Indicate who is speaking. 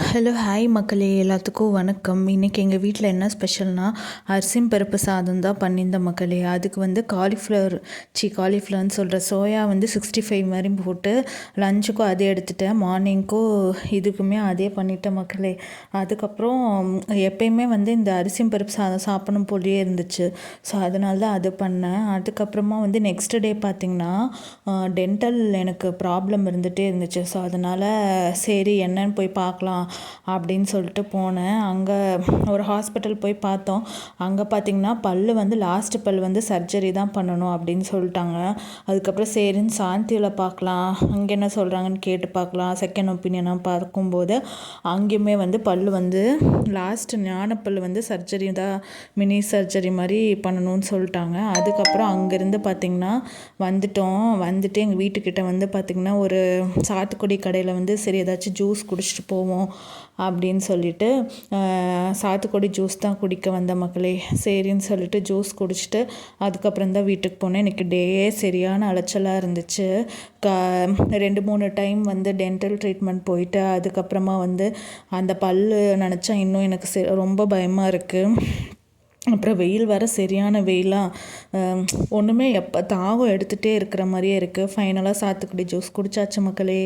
Speaker 1: Hello hi மக்களே, எல்லாத்துக்கும் வணக்கம். இன்றைக்கி எங்கள் வீட்டில் என்ன ஸ்பெஷல்னால் அரிசியும் பருப்பு சாதம் தான் பண்ணியிருந்த மக்களே. அதுக்கு வந்து காலிஃப்ளவர்னு சொல்கிற சோயா வந்து 65 மாதிரி போட்டு லஞ்சுக்கும் அதே எடுத்துட்டேன், மார்னிங்க்கும் இதுக்குமே அதே பண்ணிட்டேன் மக்களே. அதுக்கப்புறம் எப்பயுமே வந்து இந்த அரிசியும் பருப்பு சாதம் சாப்பிடணும் போலியே இருந்துச்சு. ஸோ அதனால தான் அது பண்ணேன். அதுக்கப்புறமா வந்து நெக்ஸ்ட் டே பார்த்திங்கன்னா டென்டல் எனக்கு ப்ராப்ளம் இருந்துகிட்டே இருந்துச்சு. ஸோ அதனால் சரி என்னன்னு போய் பார்க்கலாம் அப்படின்னு சொல்லிட்டு போனேன். அங்கே ஒரு ஹாஸ்பிட்டல் போய் பார்த்தோம். அங்கே பார்த்திங்கன்னா வந்து லாஸ்ட்டு பல் வந்து சர்ஜரி தான் பண்ணணும் அப்படின்னு சொல்லிட்டாங்க. அதுக்கப்புறம் சரின்னு சாந்தியில் பார்க்கலாம், அங்கே என்ன சொல்கிறாங்கன்னு கேட்டு பார்க்கலாம் செகண்ட் ஒப்பீனியனாக பார்க்கும்போது அங்கேயுமே வந்து வந்து லாஸ்ட்டு ஞானப்பல் வந்து சர்ஜரி தான், மினி சர்ஜரி மாதிரி பண்ணணும்னு சொல்லிட்டாங்க. அதுக்கப்புறம் அங்கேருந்து பார்த்திங்கன்னா வந்துட்டு எங்கள் வீட்டுக்கிட்ட வந்து பார்த்திங்கன்னா ஒரு சாத்துக்குடி கடையில் வந்து சரி ஏதாச்சும் ஜூஸ் குடிச்சிட்டு போவோம் அப்படின்னு சொல்லிட்டு சாத்துக்குடி ஜூஸ் தான் குடிக்க வந்த மக்களே. சரின்னு சொல்லிட்டு ஜூஸ் குடிச்சிட்டு அதுக்கப்புறம் தான் வீட்டுக்கு போனேன். இன்றைக்கி டேயே சரியான அலைச்சலாக இருந்துச்சு. 2-3 டைம் வந்து டென்டல் ட்ரீட்மெண்ட் போயிட்டு அதுக்கப்புறமா வந்து அந்த நினச்சா இன்னும் எனக்கு ரொம்ப பயமாக இருக்குது. அப்புறம் வெயில் வர சரியான வெயிலாக ஒன்றுமே எப்போ தாகம் எடுத்துகிட்டே இருக்கிற மாதிரியே இருக்குது. ஃபைனலாக சாத்துக்குடி ஜூஸ் குடிச்சாச்சு மக்களே.